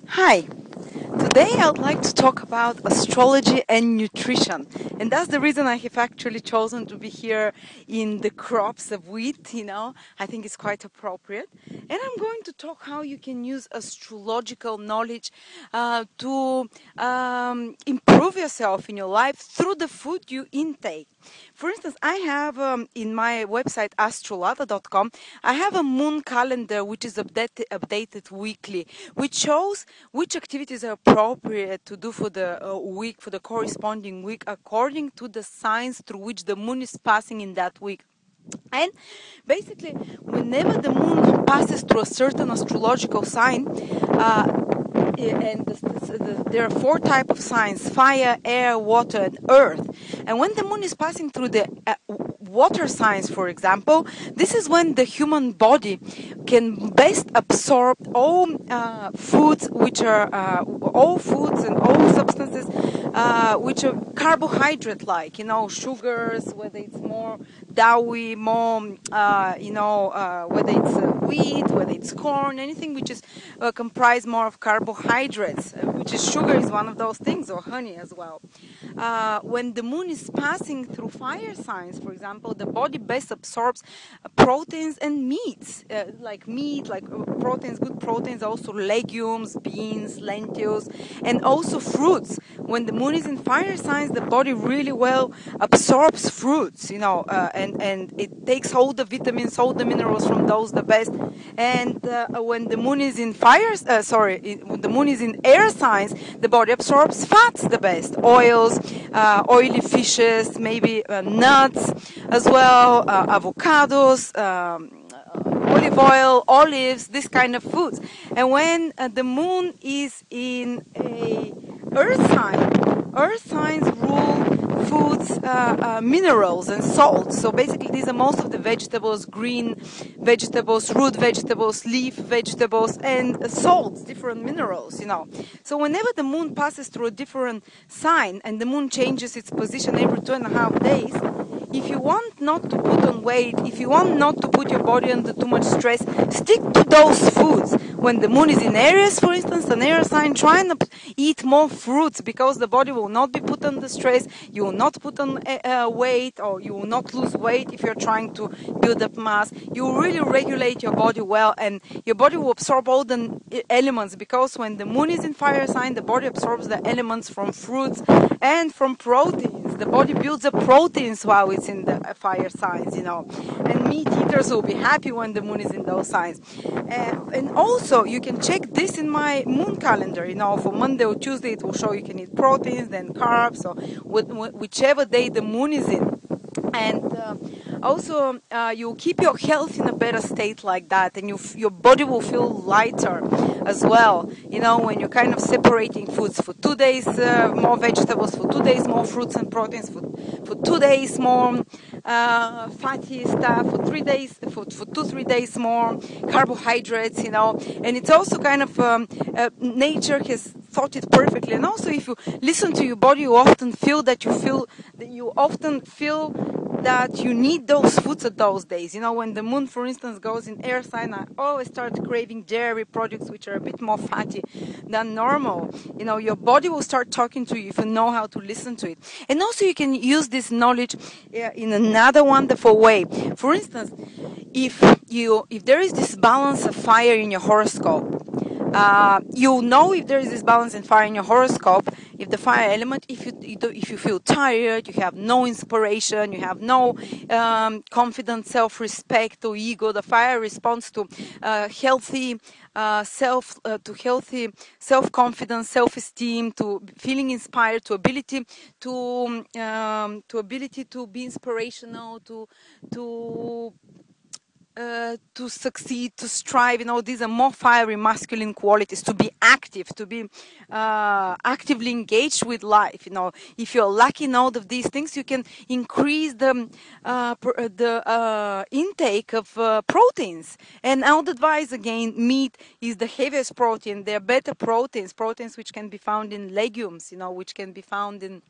Hi, today I would like to talk about astrology and nutrition. And that's the reason I have actually chosen to be here in the crops of wheat. I think it's quite appropriate. And I'm going to talk how you can use astrological knowledge to improve yourself in your life through the food you intake. For instance, I have in my website astrology.com, I have a moon calendar which is updated weekly, which shows which activities are appropriate to do for the week, for the corresponding week, according to the signs through which the moon is passing in that week. And basically, whenever the moon passes through a certain astrological sign, there are four types of signs: fire, air, water, and earth. And when the moon is passing through the water signs, for example, this is when the human body can best absorb all foods which are all foods and all substances which are carbohydrate-like, sugars, whether it's more doughy, more, whether it's wheat, whether it's corn, anything which is comprised more of carbohydrates, which is sugar is one of those things, or honey as well. When the moon is passing through fire signs, for example, the body best absorbs proteins and meats, like meat, like proteins, good proteins, also legumes, beans, lentils, and also fruits. When the moon is in fire signs, the body really well absorbs fruits, and it takes all the vitamins, all the minerals from those the best. And when the moon is in when the moon is in air signs, the body absorbs fats the best, oils, oily fishes, maybe nuts as well, avocados, olive oil, olives, this kind of foods. And when the moon is in a earth signs rule foods, minerals and salts. So basically these are most of the vegetables: green vegetables, root vegetables, leaf vegetables, and salts, different minerals. So whenever the moon passes through a different sign, and the moon changes its position every 2.5 days, if you want not to put on weight, if you want not to put your body under too much stress, stick to those foods. When the moon is in Aries, for instance, an air sign, try and eat more fruits, because the body will not be put under stress. You will not put on weight, or you will not lose weight if you're trying to build up mass. You will really regulate your body well, and your body will absorb all the elements, because when the moon is in fire sign, the body absorbs the elements from fruits and from proteins. The body builds up proteins while it's in the fire signs, and meat eaters will be happy when the moon is in those signs. And also, you can check this in my moon calendar. For Monday or Tuesday, it will show you can eat proteins, then carbs, or whichever day the moon is in. And also, you'll keep your health in a better state like that, and your body will feel lighter as well. When you're kind of separating foods: for 2 days more vegetables, for 2 days more fruits and proteins, for 2 days more fatty stuff, for 3 days, for 2-3 days more carbohydrates. And it's also kind of nature has thought it perfectly. And also, if you listen to your body, you often feel that you need those foods at those days. When the moon, for instance, goes in air sign, I always start craving dairy products which are a bit more fatty than normal. Your body will start talking to you if you know how to listen to it. And also, you can use this knowledge in another wonderful way. For instance, if there is this balance of fire in your horoscope, you'll know if there is this balance in fire in your horoscope, if the fire element, if you feel tired, you have no inspiration, you have no confidence, self-respect, or ego. The fire responds to healthy self-confidence, self-esteem, to feeling inspired, to ability to be inspirational, to succeed, to strive. These are more fiery masculine qualities. To be active, to be actively engaged with life. If you're lacking all of these things, you can increase the intake of proteins. And I would advise, again, meat is the heaviest protein. There are better proteins which can be found in legumes, which can be found in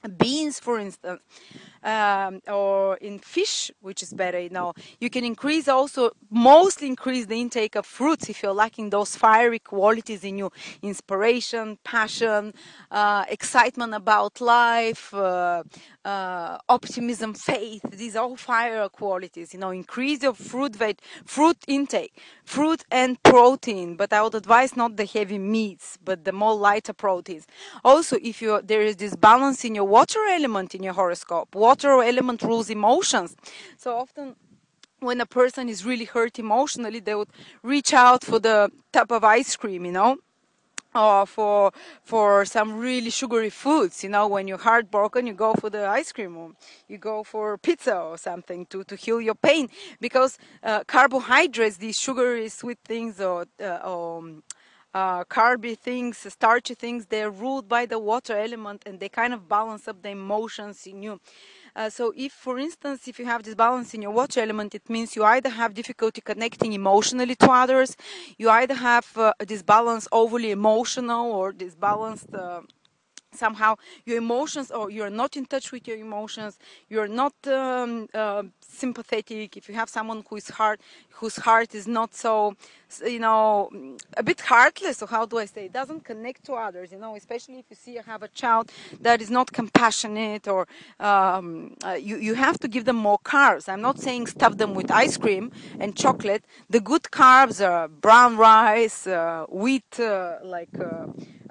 beans, for instance, or in fish, which is better, you can mostly increase the intake of fruits if you're lacking those fiery qualities in you: inspiration, passion, excitement about life, optimism, faith. These are all fire qualities. Increase your fruit intake, fruit and protein. But I would advise not the heavy meats, but the more lighter proteins. Also, if there is this balance in your water element in your horoscope. Water element rules emotions. So often, when a person is really hurt emotionally, they would reach out for the tub of ice cream, or for some really sugary foods. When you're heartbroken, you go for the ice cream, or you go for pizza or something to heal your pain, because carbohydrates, these sugary sweet things, or carby things, starchy things, they're ruled by the water element, and they kind of balance up the emotions in you. So if, for instance, if you have this balance in your water element, it means you either have difficulty connecting emotionally to others, you either have this balance overly emotional, or this balanced somehow your emotions, or you're not in touch with your emotions, you're not sympathetic. If you have someone whose heart is not so, a bit heartless, or how do I say, it doesn't connect to others, especially if you see you have a child that is not compassionate, or you have to give them more carbs. I'm not saying stuff them with ice cream and chocolate. The good carbs are brown rice, wheat,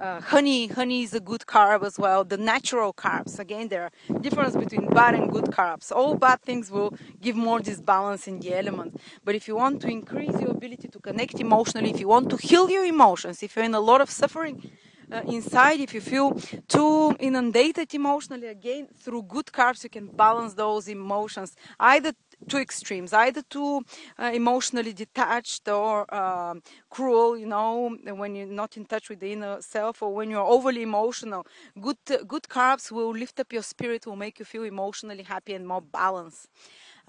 honey. Honey is a good carb as well. The natural carbs. Again, there are difference between bad and good carbs. All bad things will give more disbalance in the element. But if you want to increase your ability to connect emotionally, if you want to heal your emotions, if you're in a lot of suffering inside, if you feel too inundated emotionally, again, through good carbs, you can balance those emotions, either two extremes, either too emotionally detached, or cruel, when you're not in touch with the inner self, or when you're overly emotional. Good carbs will lift up your spirit, will make you feel emotionally happy and more balanced.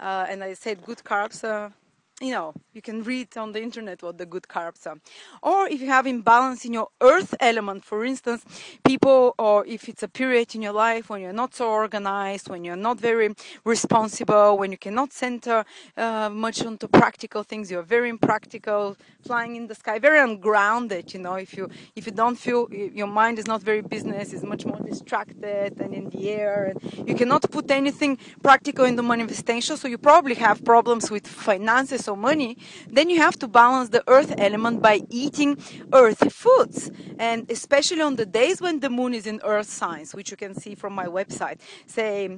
And I said good carbs, you can read on the internet what the good carbs are. Or if you have imbalance in your earth element, for instance, people, or if it's a period in your life when you're not so organized, when you're not very responsible, when you cannot center much onto practical things, you're very impractical, flying in the sky, very ungrounded, if you don't feel, your mind is not very business, is much more distracted and in the air, and you cannot put anything practical in the manifestation, so you probably have problems with finances or money. Then you have to balance the earth element by eating earthy foods, and especially on the days when the moon is in earth signs, which you can see from my website. Say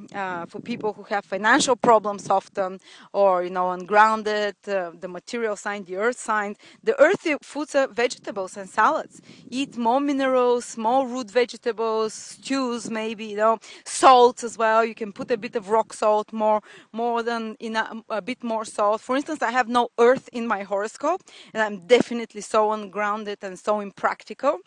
for people who have financial problems often, or ungrounded, the material sign, the earth sign, the earthy foods are vegetables and salads. Eat more minerals, more root vegetables, stews, maybe, salt as well. You can put a bit of rock salt, more than a bit more salt. For instance, I have no earth in my horoscope, and I'm definitely so ungrounded and so impractical.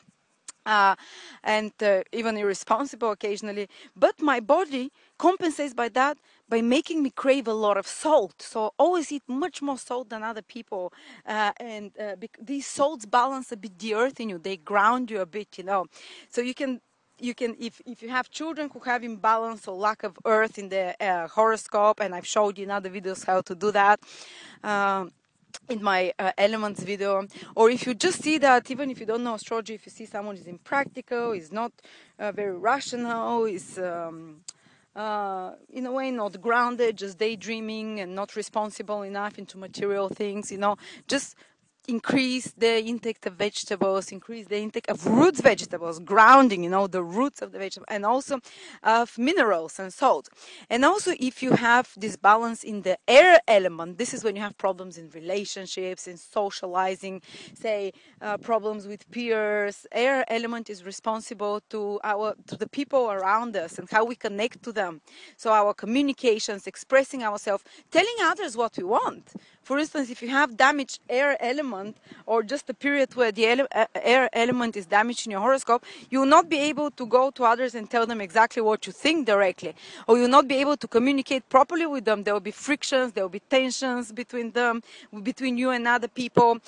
And even irresponsible occasionally. But my body compensates by that by making me crave a lot of salt. So always eat much more salt than other people. And these salts balance a bit the earth in you. They ground you a bit, So you can, if you have children who have imbalance or lack of earth in the horoscope, and I've showed you in other videos how to do that, in my elements video, or if you just see that, even if you don't know astrology, if you see someone is impractical, is not very rational, is in a way not grounded, just daydreaming and not responsible enough into material things, just increase the intake of vegetables, increase the intake of roots vegetables, grounding, the roots of the vegetable, and also of minerals and salt. And also, if you have this balance in the air element, this is when you have problems in relationships, in socializing, say problems with peers. Air element is responsible to the people around us and how we connect to them. So our communications, expressing ourselves, telling others what we want. For instance, if you have damaged air element, or just a period where the air element is damaged in your horoscope, you will not be able to go to others and tell them exactly what you think directly, or you will not be able to communicate properly with them. There will be frictions, there will be tensions between them, between you and other people.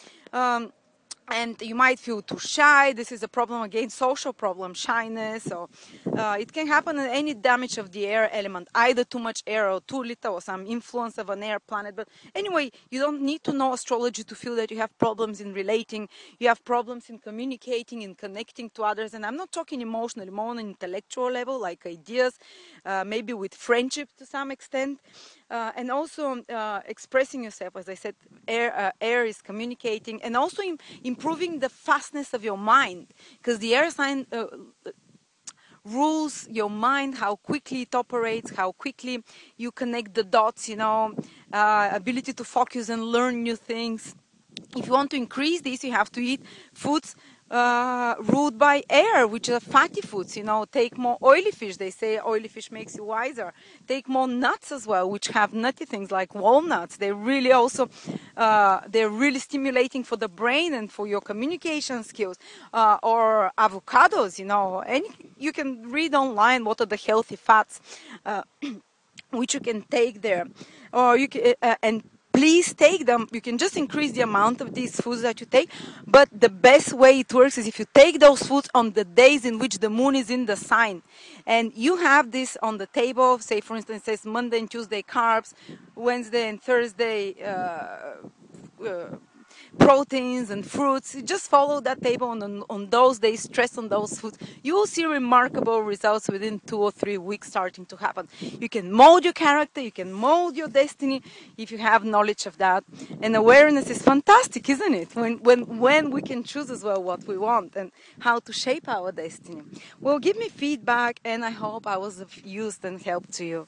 and you might feel too shy. This is a problem, again, social problem, shyness. So it can happen in any damage of the air element, either too much air or too little, or some influence of an air planet. But anyway, you don't need to know astrology to feel that you have problems in relating, you have problems in communicating, in connecting to others. And I'm not talking emotionally, more on an intellectual level, like ideas, maybe with friendship to some extent. And also expressing yourself, as I said, air is communicating, and also improving the fastness of your mind, because the air sign rules your mind, how quickly it operates, how quickly you connect the dots, ability to focus and learn new things. If you want to increase this, you have to eat foods ruled by air, which are fatty foods. Take more oily fish. They say oily fish makes you wiser. Take more nuts as well, which have nutty things like walnuts. They're really also they're really stimulating for the brain and for your communication skills. Or avocados. You can read online what are the healthy fats which you can take there, or you can and please take them. You can just increase the amount of these foods that you take, but the best way it works is if you take those foods on the days in which the moon is in the sign, and you have this on the table. Say, for instance, it says Monday and Tuesday carbs, Wednesday and Thursday proteins and fruits. You just follow that table on those days, stress on those foods. You will see remarkable results within 2 or 3 weeks starting to happen. You can mold your character, you can mold your destiny if you have knowledge of that. And awareness is fantastic, isn't it? When we can choose as well what we want and how to shape our destiny. Well, give me feedback, and I hope I was of use and help to you.